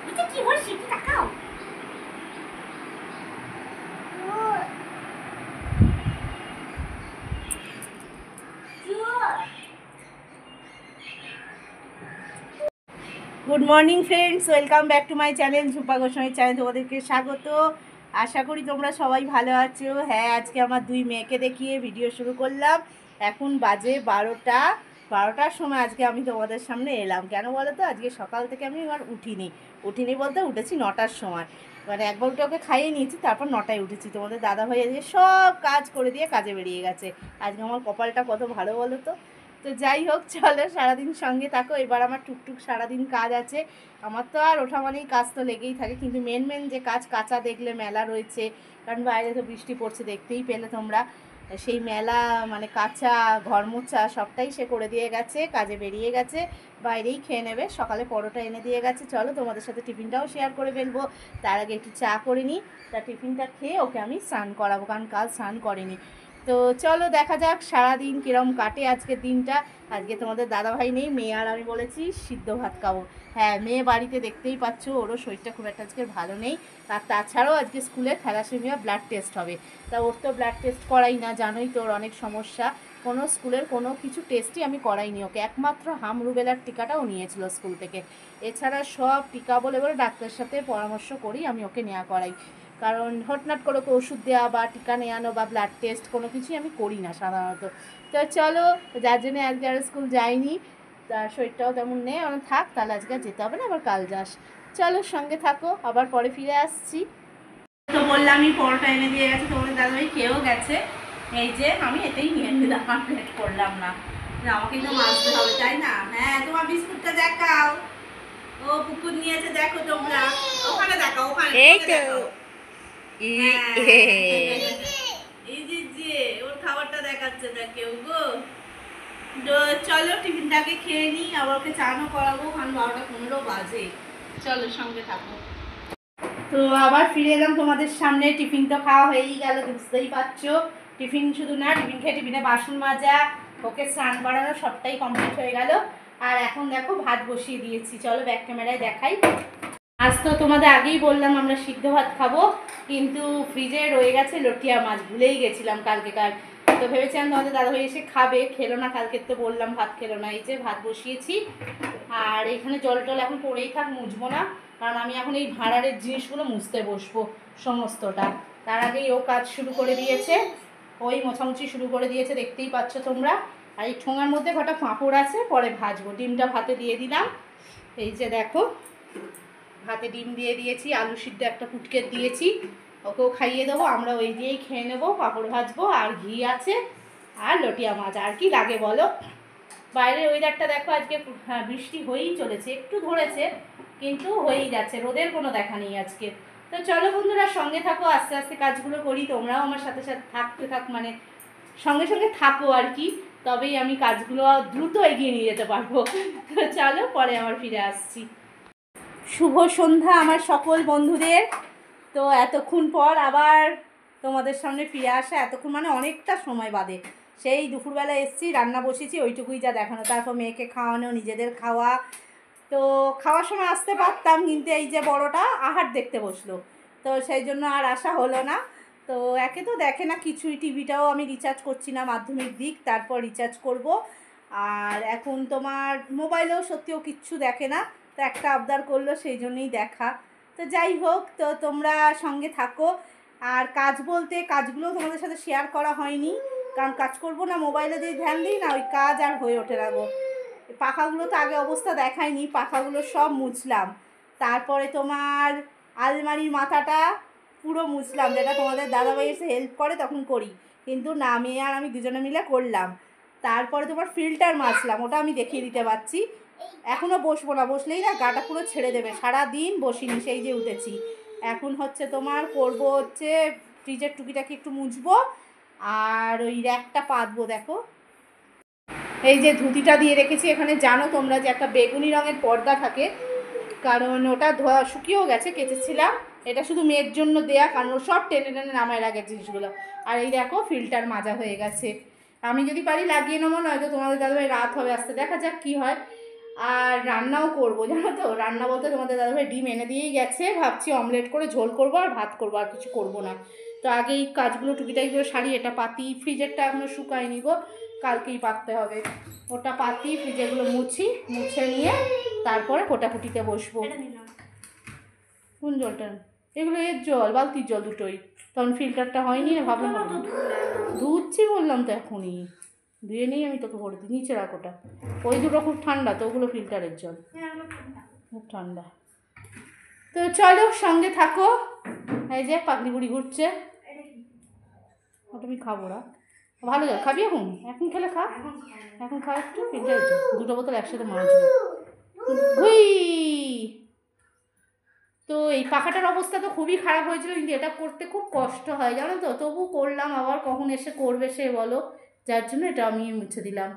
এটা কি বলছিস? একটু তাকাও। Good morning friends, welcome back to my channel Jhumpa গোস্বামীর চ্যানেল। তোমাদেরকে স্বাগত। আশা করি তোমরা সবাই ভালো আছো। হ্যাঁ, আজকে আমার দুই মেয়েকে দেখিয়ে ভিডিও শুরু করলাম। এখন বাজে 12টার সময় আজকে আমি তোমাদের সামনে এলাম। কেন বলো তো, আজকে সকাল থেকে আমি আর উঠিনি বলতে উঠেছি 9টার সময়। মানে একবার উঠে ওকে খাইয়ে নিয়েছি, তারপর 9টায় উঠেছি। তোমাদের দাদাভাই আজকে সব কাজ করে দিয়ে কাজে বেরিয়ে গেছে। আজকে আমার কপালটা কত ভালো বলো তো। তো যাই হোক, চলো সারাদিন সঙ্গে থাকো। এবার আমার টুকটুক সারাদিন কাজ আছে। আমার তো আর ওঠা মানেই কাজ তো লেগেই থাকে, কিন্তু মেন যে কাজ, কাঁচা দেখলে মেলা রয়েছে, কারণ বাইরে তো বৃষ্টি পড়ছে, দেখতেই পেলে তোমরা। সেই মেলা মানে কাঁচা, ঘর মোছা সবটাই সে করে দিয়ে গেছে, কাজে বেরিয়ে গেছে। বাইরেই খেয়ে নেবে, সকালে পরোটা এনে দিয়ে গেছে। চলো তোমাদের সাথে টিফিনটাও শেয়ার করে ফেলবো। তার আগে একটু চা করে নিই, তার টিফিনটা খেয়ে ওকে আমি স্নান করাবো, কারণ কাল স্নান করেনি। তো চলো দেখা যাক সারাদিন কীরকম কাটে আজকের দিনটা। আজকে তোমাদের দাদাভাই নেই, মেয়ে আর আমি বলেছি সিদ্ধ ভাত খাবো। হ্যাঁ, মেয়ে বাড়িতে দেখতেই পাচ্ছ, ওরও শরীরটা খুব একটা আজকে ভালো নেই। আর তাছাড়াও আজকে স্কুলে থ্যালাসেমিয়া ব্লাড টেস্ট হবে। তা ওর তো ব্লাড টেস্ট করাই না, জানোই তো ওর অনেক সমস্যা। কোনো স্কুলের কোনো কিছু টেস্টই আমি করাইনি ওকে। একমাত্র হাম রুবেলার টিকাটাও নিয়েছিল স্কুল থেকে। এছাড়া সব টিকা বলে ডাক্তারের সাথে পরামর্শ করি আমি ওকে নেওয়া করাই, কারণ হঠাৎ করে ওকে ওষুধ দেওয়া বা টিকা নেওয়ানো বা ব্লাড টেস্ট কোনো কিছুই আমি করি না সাধারণত। তো চলো, যার জন্য আজকে আর স্কুল যাইনি, তার শরীরটাও তেমন নেই, আমার থাক, তাহলে আজকে যেতে হবে না, আবার কাল যাস। চলো সঙ্গে থাকো, আবার পরে ফিরে আসছি। তো বললামই পরোটা এনে দিয়ে গেছে, তোমাদের দাদাভাই খেয়েও গেছে। এই যে আমি এটাই নিয়ে নিলাম, আর প্লেট করলাম না, আমাকে তো মাজতে হবে তাই না। হ্যাঁ, তোমার বিস্কুটটা দেখাও। ও পুকুর নিয়েছে, দেখো তোমরা, ওখানে দেখাও, ওখানে এই তো। এই যে ওর খাবারটা দেখাচ্ছে না কেউ গো। তো চলো টিফিনটাকে খেয়ে নিই, আবার ওকে চানও করাবো, কারণ 12টা 15 বাজে। চলো সঙ্গে থাকো। তো আবার ফিরে এলাম তোমাদের সামনে। টিফিন তো খাওয়া হয়েই গেল, বুঝতেই পারছো। টিফিন শুধু না, টিফিন খেয়ে টিফিনে বাসন মাজা, ওকে স্নান করানো সবটাই কমপ্লিট হয়ে গেল। আর এখন দেখো ভাত বসিয়ে দিয়েছি, চলো ব্যাক ক্যামেরায় দেখাই। আজ তো তোমাদের আগেই বললাম আমরা সিদ্ধ ভাত খাবো, কিন্তু ফ্রিজে রয়ে গেছে লটিয়া মাছ, ভুলেই গেছিলাম কালকেকার। তো ভেবেছিলাম তোমাদের দাদাভাই এসে খাবে, খেলো না, কালকে তো বললাম ভাত খেলো না। এই যে ভাত বসিয়েছি, আর এখানে জল টল এখন পড়েই থাক, মুছবো না, কারণ আমি এখন এই ভাঁড়ারের জিনিসগুলো মুছতে বসবো সমস্তটা। তার আগেই ও কাজ শুরু করে দিয়েছে, ওই মোছামুছি শুরু করে দিয়েছে, দেখতেই পাচ্ছ তোমরা। আর এই ঠোঙার মধ্যে কটা পাঁপড় আছে, পরে ভাজবো। ডিমটা ভাতে দিয়ে দিলাম, এই যে দেখো ভাতে ডিম দিয়ে দিয়েছি, আলু সিদ্ধ একটা পুটকে দিয়েছি, ওকেও খাইয়ে দেবো, আমরা ওই দিয়েই খেয়ে নেবো। পাঁপড় ভাজবো, আর ঘি আছে, আর লটিয়া মাছ, আর কি লাগে বলো। বাইরের ওয়েদারটা দেখো, আজকে হ্যাঁ বৃষ্টি হয়েই চলেছে, একটু ধরেছে কিন্তু হয়েই যাচ্ছে, রোদের কোনো দেখা নেই আজকে। তো চলো বন্ধুরা সঙ্গে থাকো, আস্তে আস্তে কাজগুলো করি, তোমরাও আমার সাথে সাথে মানে সঙ্গে সঙ্গে থাকো আর কি, তবেই আমি কাজগুলো দ্রুত এগিয়ে নিয়ে যেতে পারবো। তো চলো পরে আবার ফিরে আসছি। শুভ সন্ধ্যা আমার সকল বন্ধুদের। তো এতক্ষণ পর আবার তোমাদের সামনে ফিরে আসা, এতক্ষণ মানে অনেকটা সময় বাদে। সেই দুপুরবেলা এসেছি, রান্না বসেছি, ওইটুকুই যা দেখানো, তারপর মেয়েকে খাওয়ানো, নিজেদের খাওয়া। তো খাওয়ার সময় আসতে পারতাম, কিন্তু এই যে বড়টা আহার দেখতে বসলো, তো সেই জন্য আর আসা হলো না। তো একে তো দেখে না কিছুই, টিভিটাও আমি রিচার্জ করছি না, মাধ্যমিক দিক, তারপর রিচার্জ করব। আর এখন তোমার মোবাইলেও সত্যিও কিচ্ছু দেখে না, তো একটা আবদার করলো, সেই জন্যই দেখা। তো যাই হোক, তো তোমরা সঙ্গে থাকো। আর কাজ বলতে কাজগুলো তোমাদের সাথে শেয়ার করা হয়নি, কারণ কাজ করব না, মোবাইলে যদি ধ্যান দিই না, ওই কাজ আর হয়ে ওঠে না গো। পাখাগুলো তো আগে অবস্থা দেখায়নি, পাখাগুলো সব মুছলাম। তারপরে তোমার আলমারির মাথাটা পুরো মুছলাম, যেটা তোমাদের দাদাভাই এসে হেল্প করে তখন করি, কিন্তু না, মেয়ে আর আমি দুজনে মিলে করলাম। তারপরে তোমার ফিল্টার মাজলাম, ওটা আমি দেখিয়ে দিতে পারছি। এখনও বসবো না, বসলেই না গাটা পুরো ছেড়ে দেবে, সারাদিন বসিনি, সেই যে উঠেছি। এখন হচ্ছে তোমার করব হচ্ছে ফ্রিজের টুকিটাকে একটু মুছবো, আর ওই র্যাকটা পাতবো। দেখো এই যে ধুতিটা দিয়ে রেখেছি এখানে, জানো তোমরা যে একটা বেগুনি রঙের পর্দা থাকে, কারণ ওটা ধোয়া শুকিয়েও গেছে, কেচেছিলাম। এটা শুধু মেয়ের জন্য দেয়া, কারণ ও সব টেনে টেনে নামায় রাখে জিনিসগুলো। আর এই দেখো ফিল্টার মাজা হয়ে গেছে, আমি যদি পারি লাগিয়ে নেবো, নয়তো তোমাদের দাদাভাই রাত হবে আসতে, দেখা যাক কি হয়। আর রান্নাও করবো, জানো তো। রান্না বলতে তোমাদের দাদাভাই ডিম এনে দিয়েই গেছে, ভাবছি অমলেট করে ঝোল করবো আর ভাত করবো, আর কিছু করবো না। তো আগে এই কাজগুলো টুকিটাকিগুলো সারি। এটা পাতি, ফ্রিজেরটা এখনও শুকায়নি গো, কালকেই পাততে হবে। ওটা পাতি, ফ্রিজেরগুলো মুছে নিয়ে তারপরে কোটাকুটিতে বসবো। কোন জলটা? এগুলো এর জল, বালতির জল দুটোই। তখন ফিল্টারটা হয়নি না, ভাবলাম ধুচ্ছি বললাম তো এখনই। ধুয়ে নিই আমি তোকে ভরে দিই, নিচে রাখ ওটা। ওই দুটো খুব ঠান্ডা তো, ওগুলো ফিল্টারের জল, খুব ঠান্ডা। তো চলো সঙ্গে থাকো। এই যে পাগলি বুড়ি ঘুরছে, ওটা আমি খাবো না। ভালো জল খাবি এখন? এখন খেলে খা, এখন খা একটু। ফিল্টারের জল দুটো বোতল একসাথে মাজবো। ঘুই। তো এই পাখাটার অবস্থা তো খুবই খারাপ হয়েছিল, কিন্তু এটা করতে খুব কষ্ট হয় জানো তো। তবু করলাম, আবার কখন এসে করবে সে বলো, যার জন্য এটা আমি মুছে দিলাম।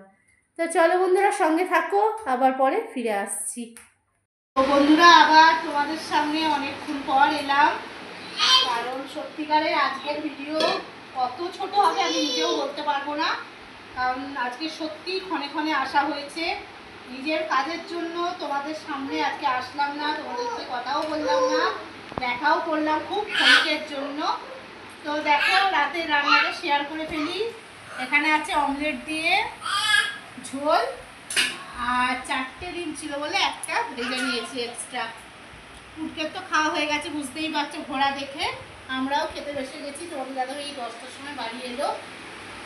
তো চলো বন্ধুরা সঙ্গে থাকো, আবার পরে ফিরে আসছি। তো বন্ধুরা আবার তোমাদের সামনে অনেকক্ষণ পর এলাম, কারণ সত্যিকারের আজকের ভিডিও কত ছোট হবে আমি নিজেও বলতে পারবো না। কারণ আজকে সত্যি ক্ষণে ক্ষণে আসা হয়েছে নিজের কাজের জন্য। তোমাদের সামনে আজকে আসলাম না, তোমাদেরকে কথাও বললাম না, দেখাও করলাম খুব ক্ষণিকের জন্য। তো দেখো রাতের রান্নাটা শেয়ার করে ফেলি। এখানে আছে অমলেট দিয়ে ঝোল, আর 4টে ডিম ছিল বলে একটা ভেজে নিয়েছি এক্সট্রা। পুটকের তো খাওয়া হয়ে গেছে, বুঝতেই পারছো ঘোড়া দেখে। আমরাও খেতে বসে গেছি। তোমাদের দাদা এই 10টার সময় বাড়ি এলো,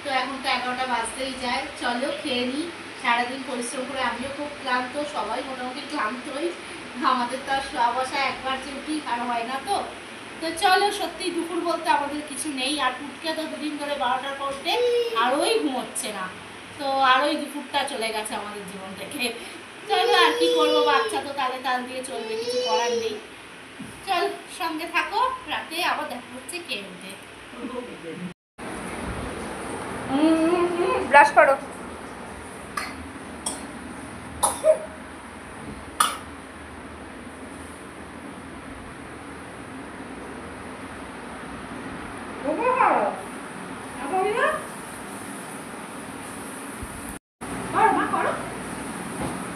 তো এখন তো 11টা বাজতেই যায়। চলো খেয়ে নিই। সারাদিন পরিশ্রম করে আমিও খুব ক্লান্ত, সবাই মোটামুটি ক্লান্তই। আমাদের তো আর শোয়া বসা একবার চিমটি আর হয় না তো। তো চলো, সত্যি দুপুর বলতে আমাদের কিছু নেই। আর পুটকে তো দুদিন ধরে 12টার পর উঠে আরোই ঘুমোচ্ছে না, তো আরোই দুপুরটা চলে গেছে আমাদের জীবন থেকে। চলো আর কি করবো, বাচ্চা তো তালে তাল দিয়ে চলবে, কিছু করার নেই। চল সঙ্গে থাকো, রাতে আবার দেখা হচ্ছে কে উঠে। ব্রাশ করো।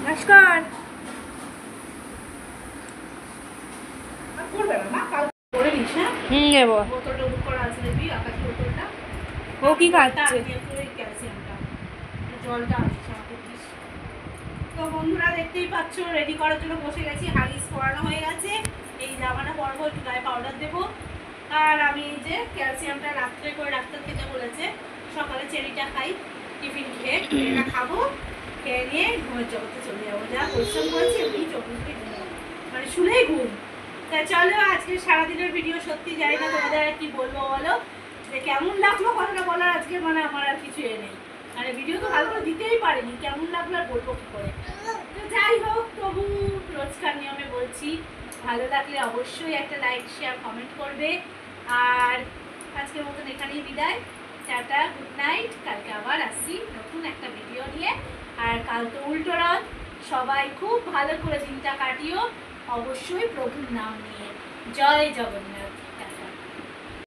নমস্কার। ও কি খাচ্ছে? জলটা তো বন্ধুরা দেখতেই পাচ্ছ, রেডি করার জন্য বসে গেছি। হাগিস পরানো হয়ে গেছে, এই জামাটা পরবো, একটু গায়ে পাউডার দেবো। আর আমি এই যে ক্যালসিয়ামটা রাত্রে করে ডাক্তার খেতে বলেছে, সকালে চেরিটা খাই, টিফিন খেয়ে এটা খাবো, খেয়ে নিয়ে ঘুমের জগতে চলে যাবো। যা পরিশ্রম করেছি এমনি চব্বিশটি ঘুম, মানে শুনেই ঘুম। তা চলো আজকে সারাদিনের ভিডিও সত্যি জানি না তোমাদের আর কি বলবো বলো, যে কেমন লাগলো কথাটা বলার আজকে মানে আমার আর কিছু নেই। মানে ভিডিও তো ভালো করে দিতেই পারিনি, কেমন লাগলো আর বলবো কি করে। তো যাই হোক, তবু রোজকার নিয়মে বলছি, ভালো লাগলে অবশ্যই একটা লাইক শেয়ার কমেন্ট করবে। আর আজকের মতন এখানেই বিদায়, টাটা, গুড নাইট। কালকে আবার আসছি নতুন একটা ভিডিও নিয়ে। আর কাল তো উল্টো রথ, সবাই খুব ভালো করে দিনটা কাটিও, অবশ্যই প্রভুর নাম নিয়ে। জয় জগন্নাথ।